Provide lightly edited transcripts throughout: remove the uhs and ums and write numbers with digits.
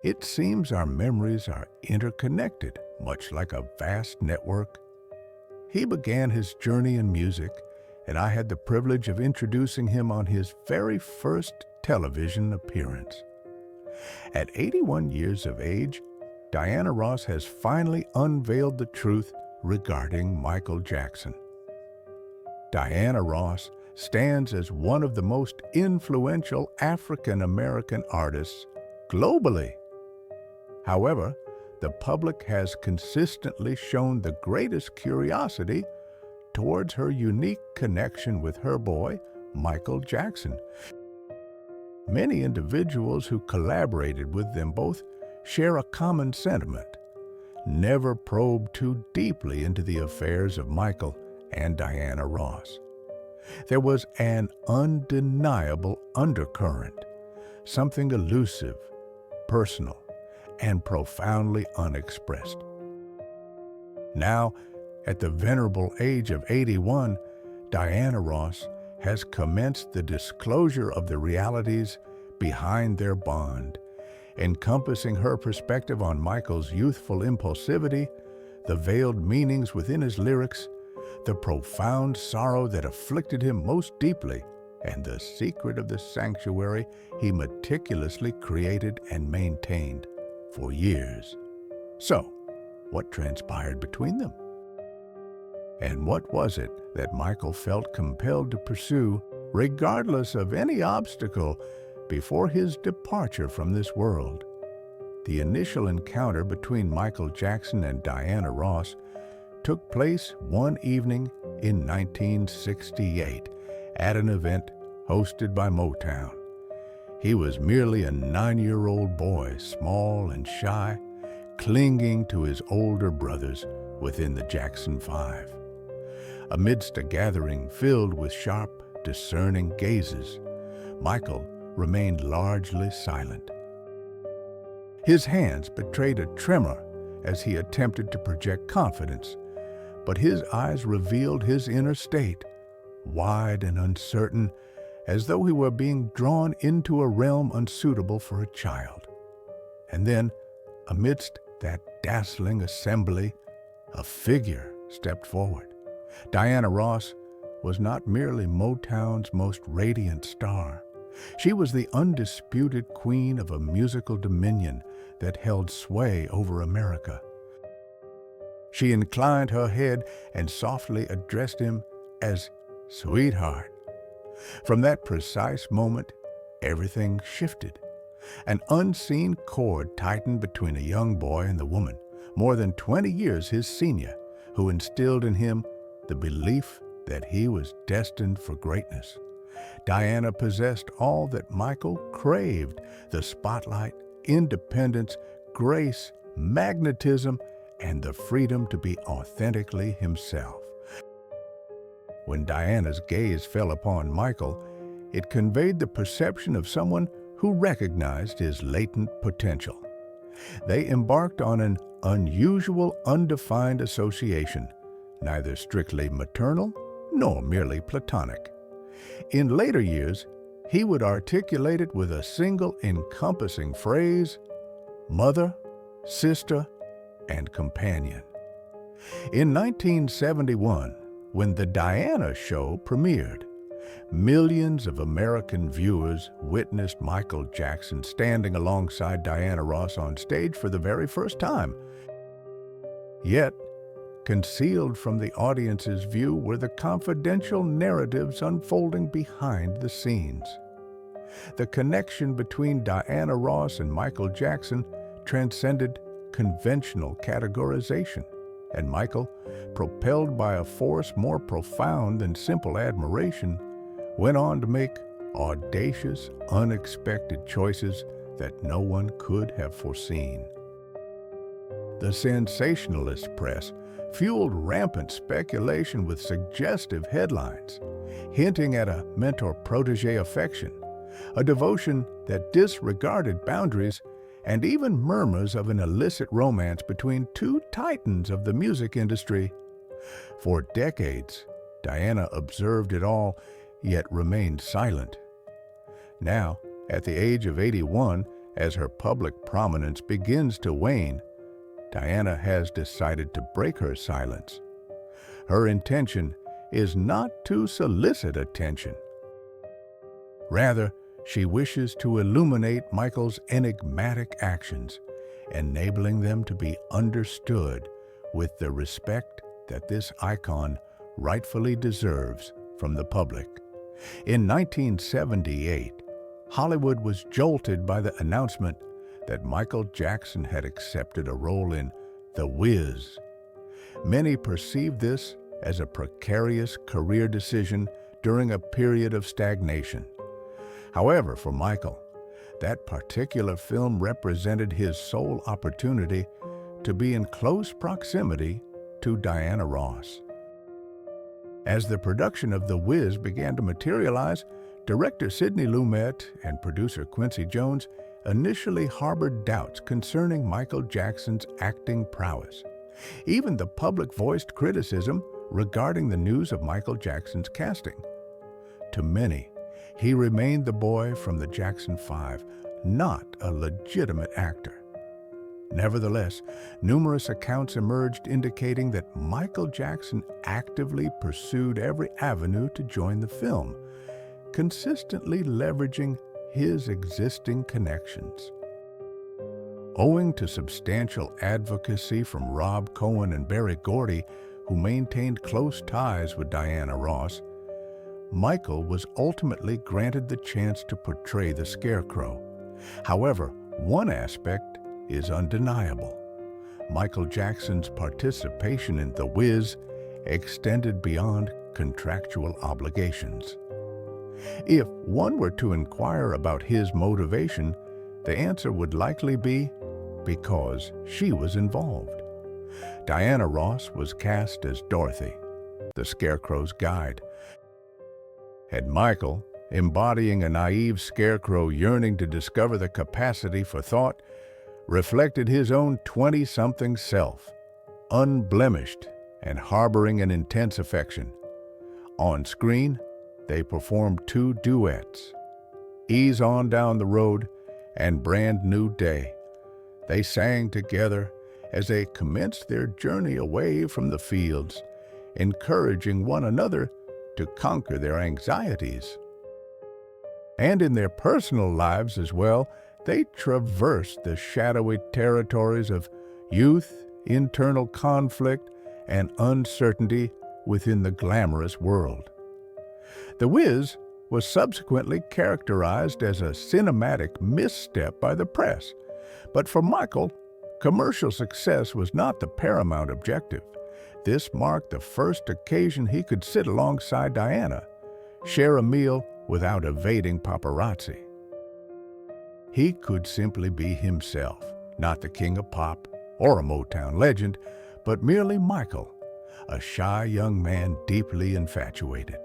It seems our memories are interconnected, much like a vast network. He began his journey in music, and I had the privilege of introducing him on his very first television appearance. At 81 years of age, Diana Ross has finally unveiled the truth regarding Michael Jackson. Diana Ross stands as one of the most influential African American artists globally. However, the public has consistently shown the greatest curiosity towards her unique connection with her boy, Michael Jackson. Many individuals who collaborated with them both share a common sentiment: never probe too deeply into the affairs of Michael and Diana Ross. There was an undeniable undercurrent, something elusive, personal, and profoundly unexpressed. Now, at the venerable age of 81, Diana Ross has commenced the disclosure of the realities behind their bond, encompassing her perspective on Michael's youthful impulsivity, the veiled meanings within his lyrics, the profound sorrow that afflicted him most deeply, and the secret of the sanctuary he meticulously created and maintained for years. So, what transpired between them? And what was it that Michael felt compelled to pursue, regardless of any obstacle, before his departure from this world? The initial encounter between Michael Jackson and Diana Ross took place one evening in 1968 at an event hosted by Motown. He was merely a 9-year-old boy, small and shy, clinging to his older brothers within the Jackson Five. Amidst a gathering filled with sharp, discerning gazes, Michael remained largely silent. His hands betrayed a tremor as he attempted to project confidence, but his eyes revealed his inner state, wide and uncertain, as though he were being drawn into a realm unsuitable for a child. And then, amidst that dazzling assembly, a figure stepped forward. Diana Ross was not merely Motown's most radiant star. She was the undisputed queen of a musical dominion that held sway over America. She inclined her head and softly addressed him as "Sweetheart." From that precise moment, everything shifted. An unseen cord tightened between a young boy and the woman, more than 20 years his senior, who instilled in him the belief that he was destined for greatness. Diana possessed all that Michael craved: the spotlight, independence, grace, magnetism, and the freedom to be authentically himself. When Diana's gaze fell upon Michael, it conveyed the perception of someone who recognized his latent potential. They embarked on an unusual, undefined association, neither strictly maternal nor merely platonic. In later years, he would articulate it with a single encompassing phrase: mother, sister, and companion. In 1971, when The Diana Show premiered, millions of American viewers witnessed Michael Jackson standing alongside Diana Ross on stage for the very first time. Yet, concealed from the audience's view were the confidential narratives unfolding behind the scenes. The connection between Diana Ross and Michael Jackson transcended conventional categorization, and Michael, propelled by a force more profound than simple admiration, went on to make audacious, unexpected choices that no one could have foreseen. The sensationalist press fueled rampant speculation with suggestive headlines, hinting at a mentor-protege affection, a devotion that disregarded boundaries, and even murmurs of an illicit romance between two titans of the music industry. For decades, Diana observed it all, yet remained silent. Now, at the age of 81, As her public prominence begins to wane, Diana has decided to break her silence. Her intention is not to solicit attention. Rather, she wishes to illuminate Michael's enigmatic actions, enabling them to be understood with the respect that this icon rightfully deserves from the public. In 1978, Hollywood was jolted by the announcement that Michael Jackson had accepted a role in The Wiz. Many perceived this as a precarious career decision during a period of stagnation. However, for Michael, that particular film represented his sole opportunity to be in close proximity to Diana Ross. As the production of The Wiz began to materialize, director Sidney Lumet and producer Quincy Jones initially harbored doubts concerning Michael Jackson's acting prowess. Even the public voiced criticism regarding the news of Michael Jackson's casting. To many, he remained the boy from the Jackson 5, not a legitimate actor. Nevertheless, numerous accounts emerged indicating that Michael Jackson actively pursued every avenue to join the film, consistently leveraging his existing connections. Owing to substantial advocacy from Rob Cohen and Berry Gordy, who maintained close ties with Diana Ross, Michael was ultimately granted the chance to portray the Scarecrow. However, one aspect is undeniable. Michael Jackson's participation in The Wiz extended beyond contractual obligations. If one were to inquire about his motivation, the answer would likely be because she was involved. Diana Ross was cast as Dorothy, the Scarecrow's guide. Had Michael, embodying a naive scarecrow yearning to discover the capacity for thought, reflected his own 20-something self, unblemished and harboring an intense affection. On screen, they performed two duets, Ease On Down the Road and Brand New Day. They sang together as they commenced their journey away from the fields, encouraging one another to conquer their anxieties. And in their personal lives as well, they traversed the shadowy territories of youth, internal conflict, and uncertainty within the glamorous world. The Wiz was subsequently characterized as a cinematic misstep by the press, but for Michael, commercial success was not the paramount objective. This marked the first occasion he could sit alongside Diana, share a meal without evading paparazzi. He could simply be himself, not the king of pop or a Motown legend, but merely Michael, a shy young man deeply infatuated.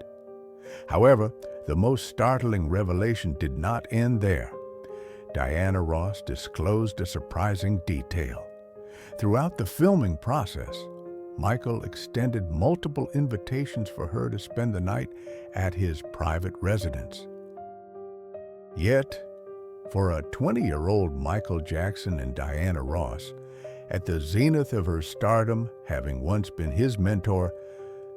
However, the most startling revelation did not end there. Diana Ross disclosed a surprising detail. Throughout the filming process, Michael extended multiple invitations for her to spend the night at his private residence. Yet, for a 20-year-old Michael Jackson and Diana Ross, at the zenith of her stardom, having once been his mentor,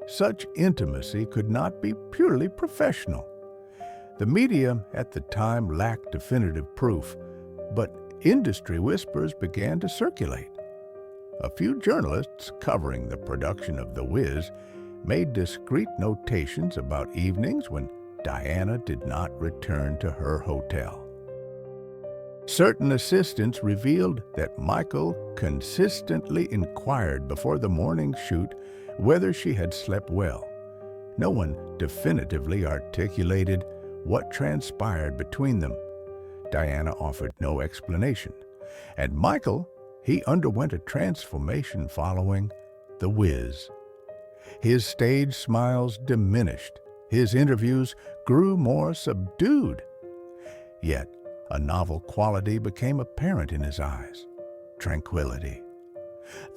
such intimacy could not be purely professional. The media at the time lacked definitive proof, but industry whispers began to circulate. A few journalists covering the production of The Wiz made discreet notations about evenings when Diana did not return to her hotel. Certain assistants revealed that Michael consistently inquired before the morning shoot whether she had slept well. No one definitively articulated what transpired between them. Diana offered no explanation, and Michael, he underwent a transformation following The Wiz. His stage smiles diminished, his interviews grew more subdued. Yet, a novel quality became apparent in his eyes: tranquility.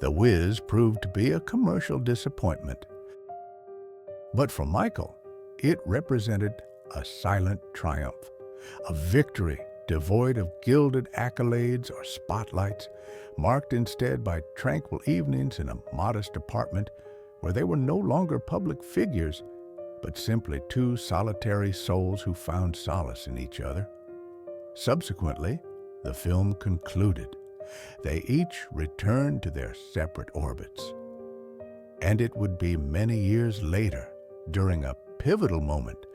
The Wiz proved to be a commercial disappointment. But for Michael, it represented a silent triumph, a victory devoid of gilded accolades or spotlights, marked instead by tranquil evenings in a modest apartment where they were no longer public figures, but simply two solitary souls who found solace in each other. Subsequently, the film concluded. They each returned to their separate orbits. And it would be many years later, during a pivotal moment,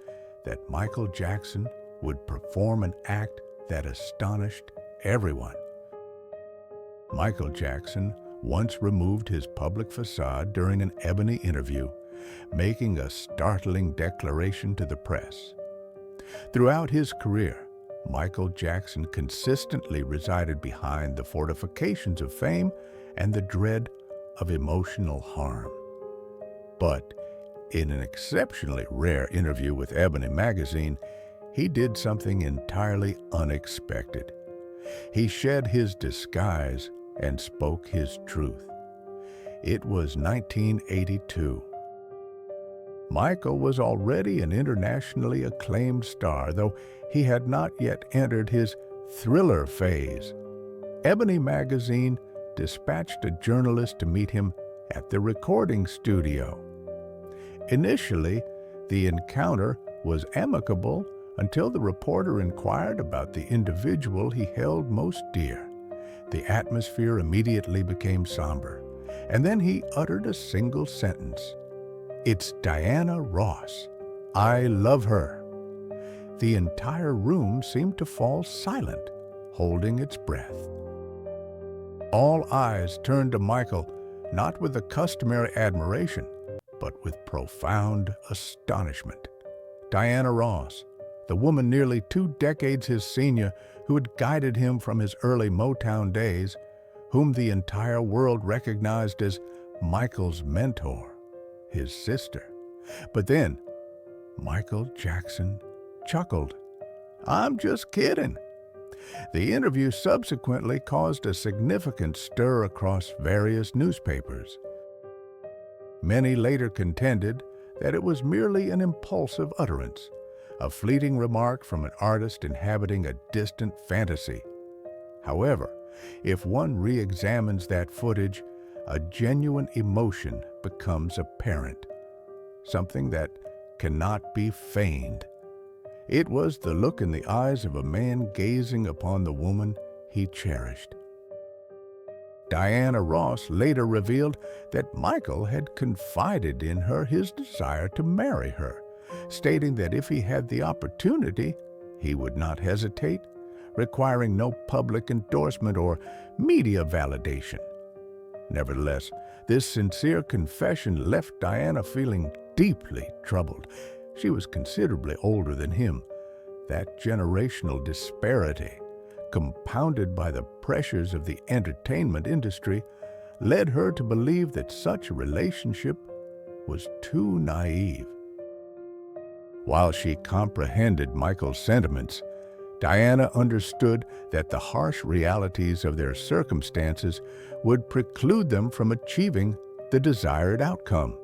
that Michael Jackson would perform an act that astonished everyone. Michael Jackson once removed his public facade during an Ebony interview, making a startling declaration to the press. Throughout his career, Michael Jackson consistently resided behind the fortifications of fame and the dread of emotional harm. But in an exceptionally rare interview with Ebony magazine, he did something entirely unexpected. He shed his disguise and spoke his truth. It was 1982. Michael was already an internationally acclaimed star, though he had not yet entered his thriller phase. Ebony magazine dispatched a journalist to meet him at the recording studio. Initially, the encounter was amicable until the reporter inquired about the individual he held most dear. The atmosphere immediately became somber, and then he uttered a single sentence. "It's Diana Ross. I love her." The entire room seemed to fall silent, holding its breath. All eyes turned to Michael, not with the customary admiration, but with profound astonishment. Diana Ross, the woman nearly 2 decades his senior who had guided him from his early Motown days, whom the entire world recognized as Michael's mentor, his sister. But then, Michael Jackson chuckled. "I'm just kidding." The interview subsequently caused a significant stir across various newspapers. Many later contended that it was merely an impulsive utterance, a fleeting remark from an artist inhabiting a distant fantasy. However, if one re-examines that footage, a genuine emotion becomes apparent, something that cannot be feigned. It was the look in the eyes of a man gazing upon the woman he cherished. Diana Ross later revealed that Michael had confided in her his desire to marry her, stating that if he had the opportunity, he would not hesitate, requiring no public endorsement or media validation. Nevertheless, this sincere confession left Diana feeling deeply troubled. She was considerably older than him. That generational disparity, compounded by the pressures of the entertainment industry, led her to believe that such a relationship was too naive. While she comprehended Michael's sentiments, Diana understood that the harsh realities of their circumstances would preclude them from achieving the desired outcome.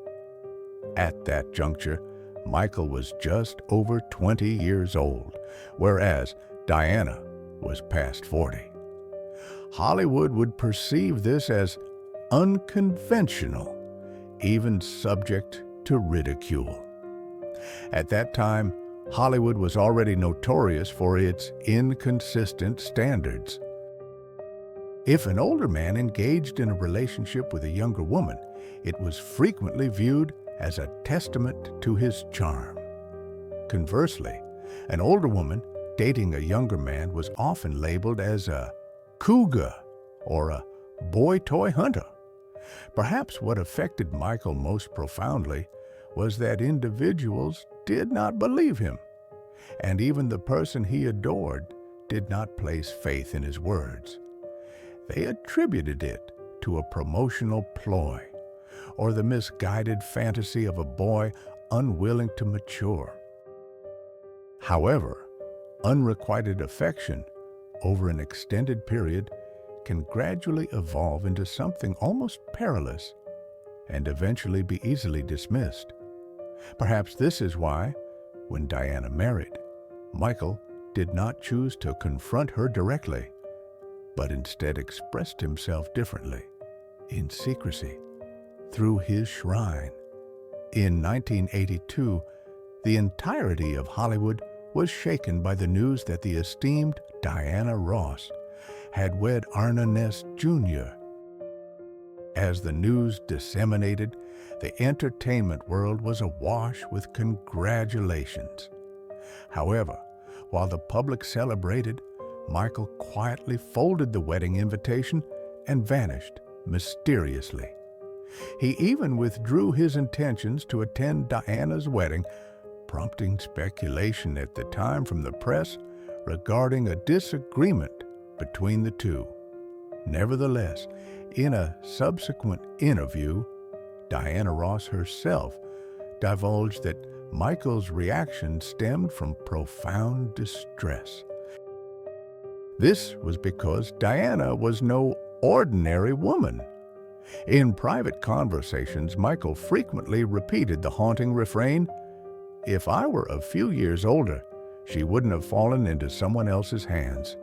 At that juncture, Michael was just over 20 years old, whereas Diana was past 40. Hollywood would perceive this as unconventional, even subject to ridicule. At that time, Hollywood was already notorious for its inconsistent standards. If an older man engaged in a relationship with a younger woman, it was frequently viewed as a testament to his charm. Conversely, an older woman dating a younger man was often labeled as a cougar or a boy toy hunter. Perhaps what affected Michael most profoundly was that individuals did not believe him, and even the person he adored did not place faith in his words. They attributed it to a promotional ploy or the misguided fantasy of a boy unwilling to mature. However, unrequited affection over an extended period can gradually evolve into something almost perilous and eventually be easily dismissed. Perhaps this is why, when Diana married, Michael did not choose to confront her directly, but instead expressed himself differently, in secrecy, through his shrine. In 1982, the entirety of Hollywood was shaken by the news that the esteemed Diana Ross had wed Arna Ness Jr. As the news disseminated, the entertainment world was awash with congratulations. However, while the public celebrated, Michael quietly folded the wedding invitation and vanished mysteriously. He even withdrew his intentions to attend Diana's wedding, prompting speculation at the time from the press regarding a disagreement between the two. Nevertheless, in a subsequent interview, Diana Ross herself divulged that Michael's reaction stemmed from profound distress. This was because Diana was no ordinary woman. In private conversations, Michael frequently repeated the haunting refrain, "If I were a few years older, she wouldn't have fallen into someone else's hands."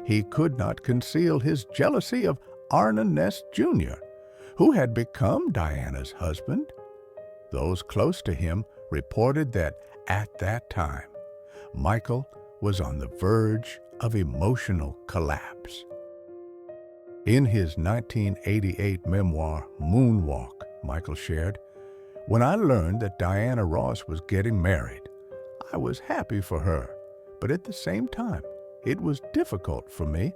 He could not conceal his jealousy of Arna Ness Jr., who had become Diana's husband. Those close to him reported that at that time, Michael was on the verge of emotional collapse. In his 1988 memoir, Moonwalk, Michael shared, "When I learned that Diana Ross was getting married, I was happy for her, but at the same time, it was difficult for me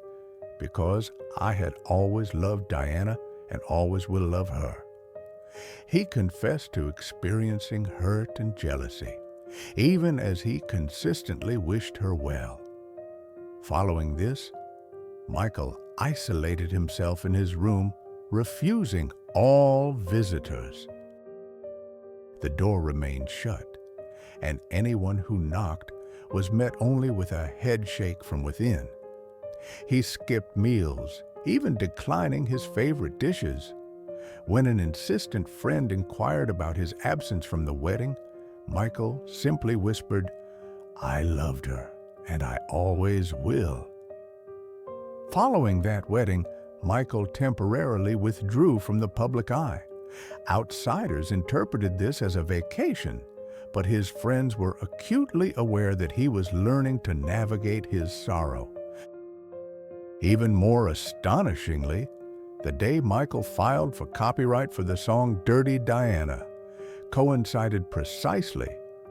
because I had always loved Diana and always will love her." He confessed to experiencing hurt and jealousy, even as he consistently wished her well. Following this, Michael isolated himself in his room, refusing all visitors. The door remained shut, and anyone who knocked was met only with a head shake from within. He skipped meals, even declining his favorite dishes. When an insistent friend inquired about his absence from the wedding, Michael simply whispered, "I loved her, and I always will." Following that wedding, Michael temporarily withdrew from the public eye. Outsiders interpreted this as a vacation, but his friends were acutely aware that he was learning to navigate his sorrow. Even more astonishingly, the day Michael filed for copyright for the song Dirty Diana coincided precisely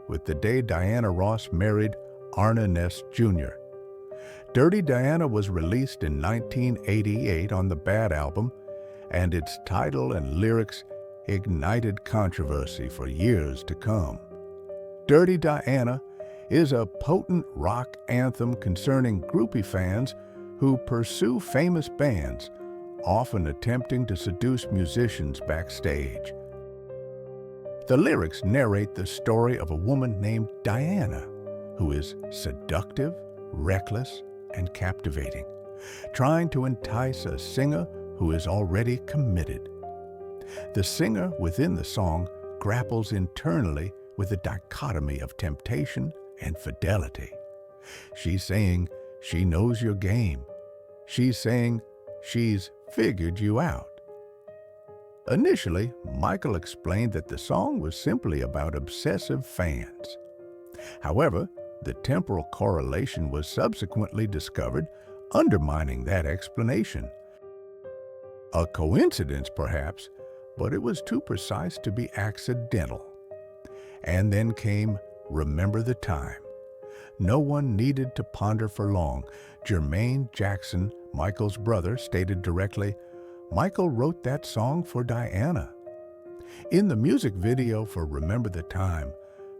with the day Diana Ross married Arna Ness Jr. Dirty Diana was released in 1988 on the Bad album, and its title and lyrics ignited controversy for years to come. Dirty Diana is a potent rock anthem concerning groupie fans who pursue famous bands, often attempting to seduce musicians backstage. The lyrics narrate the story of a woman named Diana, who is seductive, reckless, and captivating, trying to entice a singer who is already committed. The singer within the song grapples internally with the dichotomy of temptation and fidelity. She's saying she knows your game. She's saying she's figured you out. Initially, Michael explained that the song was simply about obsessive fans. However, the temporal correlation was subsequently discovered, undermining that explanation. A coincidence, perhaps, but it was too precise to be accidental. And then came Remember the Time. No one needed to ponder for long. Jermaine Jackson, Michael's brother, stated directly, "Michael wrote that song for Diana." In the music video for Remember the Time,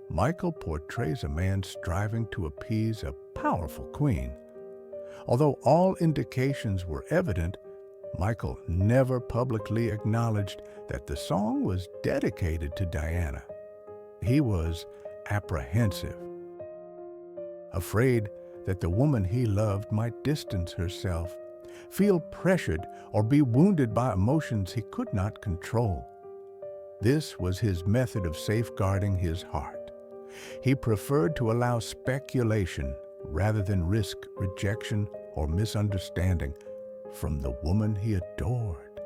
Michael portrays a man striving to appease a powerful queen. Although all indications were evident, Michael never publicly acknowledged that the song was dedicated to Diana. He was apprehensive, afraid that the woman he loved might distance herself, feel pressured, or be wounded by emotions he could not control. This was his method of safeguarding his heart. He preferred to allow speculation rather than risk rejection or misunderstanding from the woman he adored.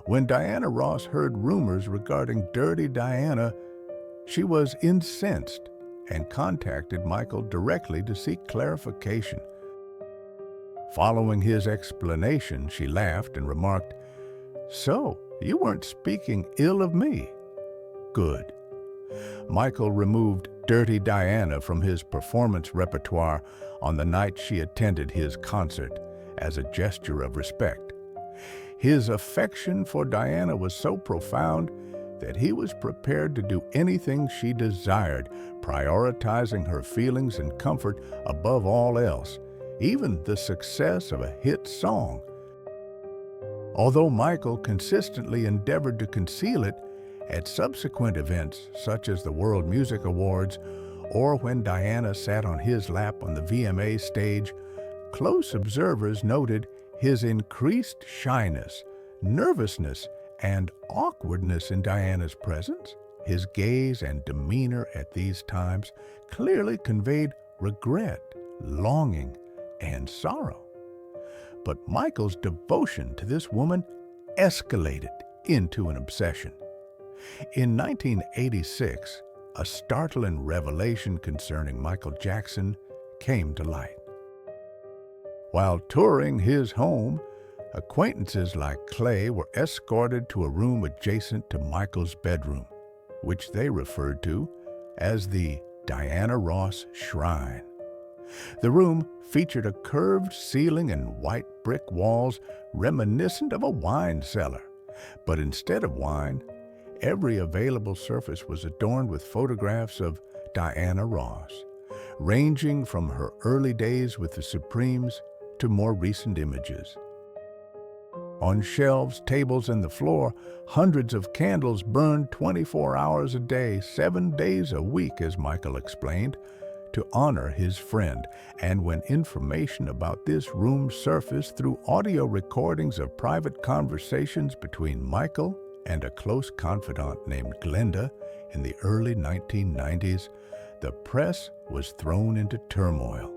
When Diana Ross heard rumors regarding Dirty Diana, she was incensed and contacted Michael directly to seek clarification. Following his explanation, she laughed and remarked, "So, you weren't speaking ill of me? Good." Michael removed Dirty Diana from his performance repertoire on the night she attended his concert as a gesture of respect. His affection for Diana was so profound that he was prepared to do anything she desired, prioritizing her feelings and comfort above all else, even the success of a hit song. Although Michael consistently endeavored to conceal it, at subsequent events such as the World Music Awards or when Diana sat on his lap on the VMA stage, close observers noted his increased shyness, nervousness, and awkwardness in Diana's presence. His gaze and demeanor at these times clearly conveyed regret, longing, and sorrow. But Michael's devotion to this woman escalated into an obsession. In 1986, a startling revelation concerning Michael Jackson came to light. While touring his home, acquaintances like Clay were escorted to a room adjacent to Michael's bedroom, which they referred to as the Diana Ross Shrine. The room featured a curved ceiling and white brick walls reminiscent of a wine cellar, but instead of wine, every available surface was adorned with photographs of Diana Ross, ranging from her early days with the Supremes to more recent images. On shelves, tables, and the floor, hundreds of candles burned 24 hours a day, 7 days a week, as Michael explained, to honor his friend. And when information about this room surfaced through audio recordings of private conversations between Michael and a close confidant named Glenda in the early 1990s, the press was thrown into turmoil.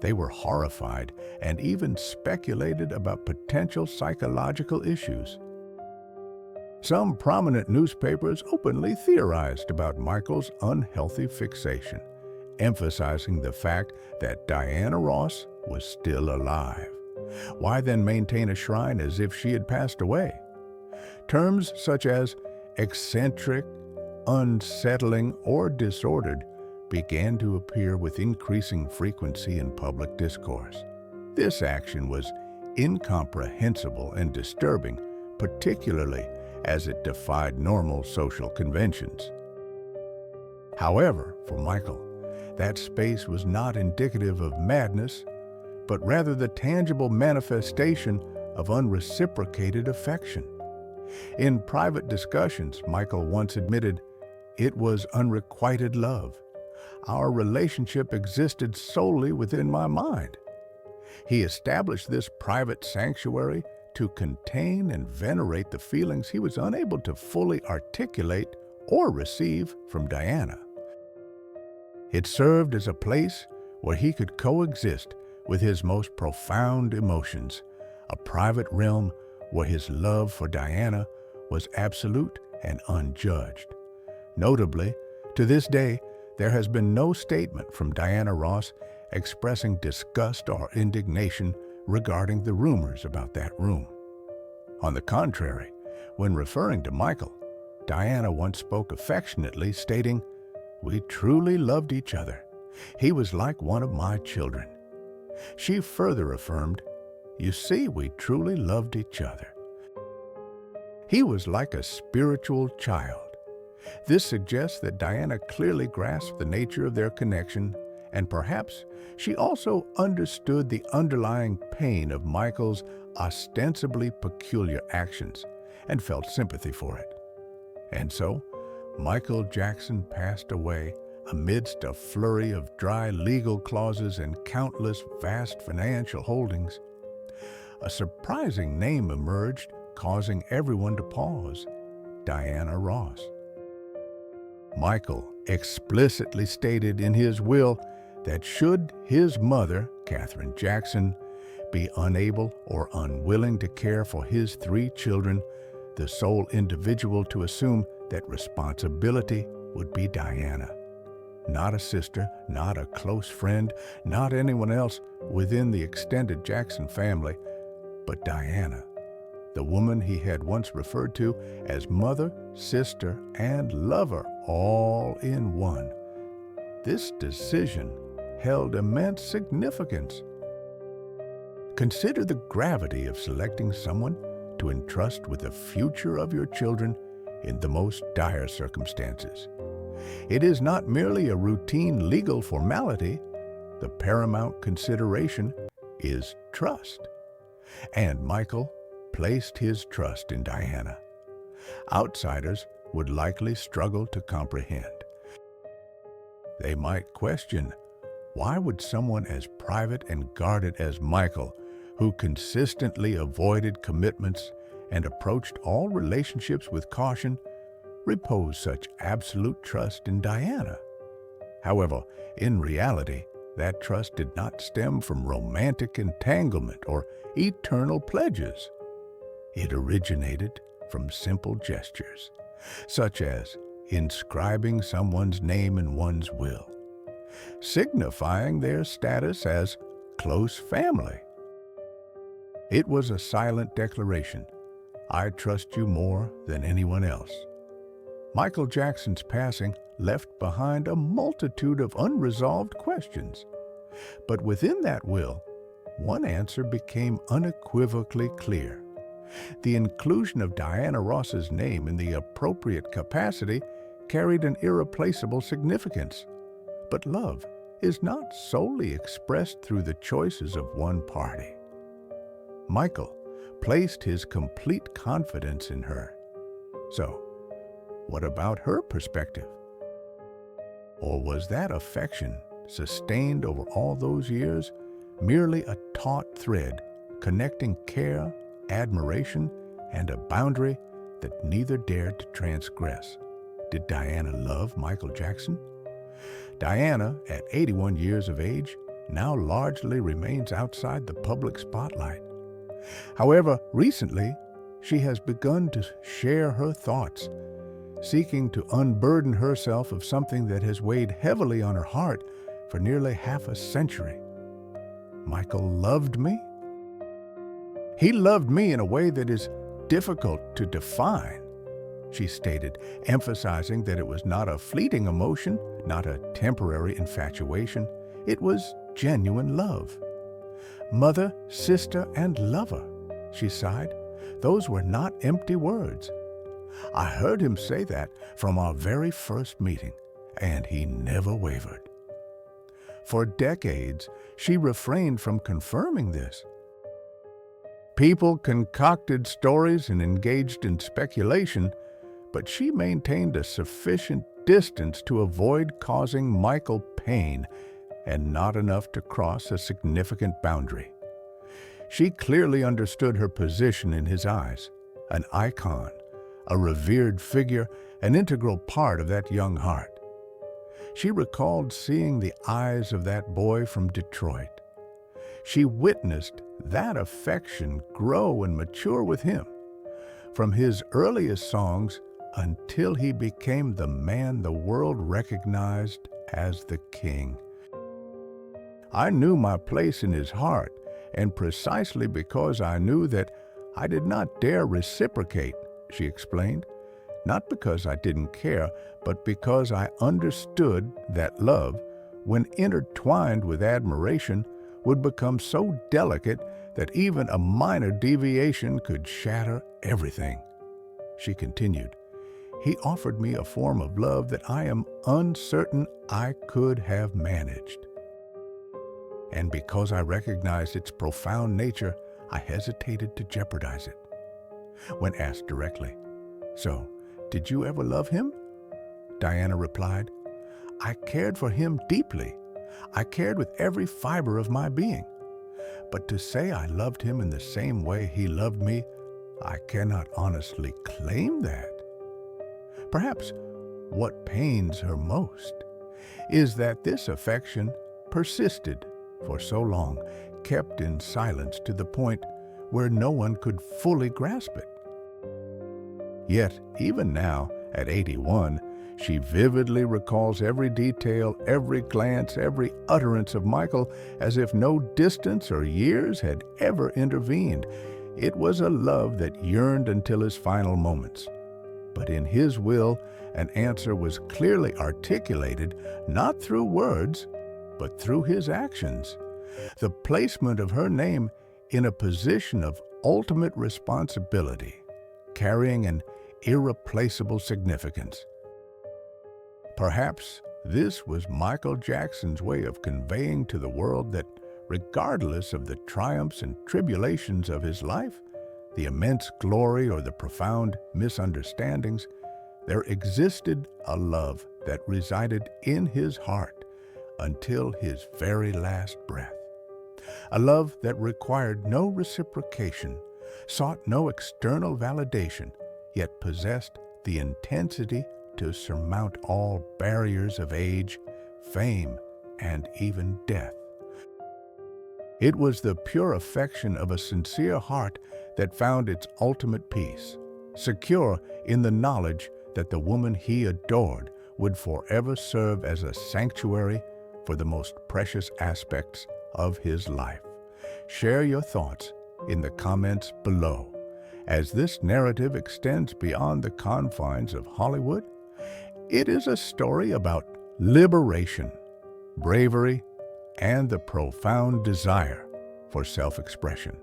They were horrified and even speculated about potential psychological issues. Some prominent newspapers openly theorized about Michael's unhealthy fixation, emphasizing the fact that Diana Ross was still alive. Why then maintain a shrine as if she had passed away? Terms such as eccentric, unsettling, or disordered began to appear with increasing frequency in public discourse. This action was incomprehensible and disturbing, particularly as it defied normal social conventions. However, for Michael, that space was not indicative of madness, but rather the tangible manifestation of unreciprocated affection. In private discussions, Michael once admitted, "It was unrequited love. Our relationship existed solely within my mind." He established this private sanctuary to contain and venerate the feelings he was unable to fully articulate or receive from Diana. It served as a place where he could coexist with his most profound emotions, a private realm where his love for Diana was absolute and unjudged. Notably, to this day, there has been no statement from Diana Ross expressing disgust or indignation regarding the rumors about that room. On the contrary, when referring to Michael, Diana once spoke affectionately, stating, "We truly loved each other. He was like one of my children." She further affirmed, "You see, we truly loved each other. He was like a spiritual child." This suggests that Diana clearly grasped the nature of their connection, and perhaps she also understood the underlying pain of Michael's ostensibly peculiar actions and felt sympathy for it. And so, Michael Jackson passed away amidst a flurry of dry legal clauses and countless vast financial holdings. A surprising name emerged, causing everyone to pause: Diana Ross. Michael explicitly stated in his will that should his mother, Katherine Jackson, be unable or unwilling to care for his 3 children, the sole individual to assume that responsibility would be Diana. Not a sister, not a close friend, not anyone else within the extended Jackson family, but Diana, the woman he had once referred to as mother, sister, and lover, all in one. This decision held immense significance. Consider the gravity of selecting someone to entrust with the future of your children in the most dire circumstances. It is not merely a routine legal formality. The paramount consideration is trust. And Michael placed his trust in Diana. Outsiders would likely struggle to comprehend. They might question, why would someone as private and guarded as Michael, who consistently avoided commitments and approached all relationships with caution, repose such absolute trust in Diana? However, in reality, that trust did not stem from romantic entanglement or eternal pledges. It originated from simple gestures, such as inscribing someone's name in one's will, signifying their status as close family. It was a silent declaration, I trust you more than anyone else. Michael Jackson's passing left behind a multitude of unresolved questions. But within that will, one answer became unequivocally clear. The inclusion of Diana Ross's name in the appropriate capacity carried an irreplaceable significance. But love is not solely expressed through the choices of one party. Michael placed his complete confidence in her. So, what about her perspective? Or was that affection, sustained over all those years, merely a taut thread connecting care, admiration, and a boundary that neither dared to transgress? Did Diana love Michael Jackson? Diana, at 81 years of age, now largely remains outside the public spotlight. However, recently, she has begun to share her thoughts, seeking to unburden herself of something that has weighed heavily on her heart for nearly half a century. Michael loved me? He loved me in a way that is difficult to define, she stated, emphasizing that it was not a fleeting emotion, not a temporary infatuation. It was genuine love. Mother, sister, and lover, she sighed. Those were not empty words. I heard him say that from our very first meeting, and he never wavered. For decades, she refrained from confirming this. People concocted stories and engaged in speculation, but she maintained a sufficient distance to avoid causing Michael pain and not enough to cross a significant boundary. She clearly understood her position in his eyes, an icon, a revered figure, an integral part of that young heart. She recalled seeing the eyes of that boy from Detroit. She witnessed that affection grow and mature with him, from his earliest songs until he became the man the world recognized as the king. I knew my place in his heart, and precisely because I knew that I did not dare reciprocate, she explained, not because I didn't care, but because I understood that love, when intertwined with admiration, would become so delicate that even a minor deviation could shatter everything. She continued, he offered me a form of love that I am uncertain I could have managed. And because I recognized its profound nature, I hesitated to jeopardize it. When asked directly, so, did you ever love him? Diana replied, I cared for him deeply. I cared with every fiber of my being. But to say I loved him in the same way he loved me, I cannot honestly claim that. Perhaps what pains her most is that this affection persisted for so long, kept in silence to the point where no one could fully grasp it. Yet, even now, at 81, she vividly recalls every detail, every glance, every utterance of Michael as if no distance or years had ever intervened. It was a love that yearned until his final moments. But in his will, an answer was clearly articulated, not through words, but through his actions. The placement of her name in a position of ultimate responsibility, carrying an irreplaceable significance. Perhaps this was Michael Jackson's way of conveying to the world that, regardless of the triumphs and tribulations of his life, the immense glory or the profound misunderstandings, there existed a love that resided in his heart until his very last breath. A love that required no reciprocation, sought no external validation, yet possessed the intensity to surmount all barriers of age, fame, and even death. It was the pure affection of a sincere heart that found its ultimate peace, secure in the knowledge that the woman he adored would forever serve as a sanctuary for the most precious aspects of his life. Share your thoughts in the comments below. As this narrative extends beyond the confines of Hollywood, it is a story about liberation, bravery, and the profound desire for self-expression.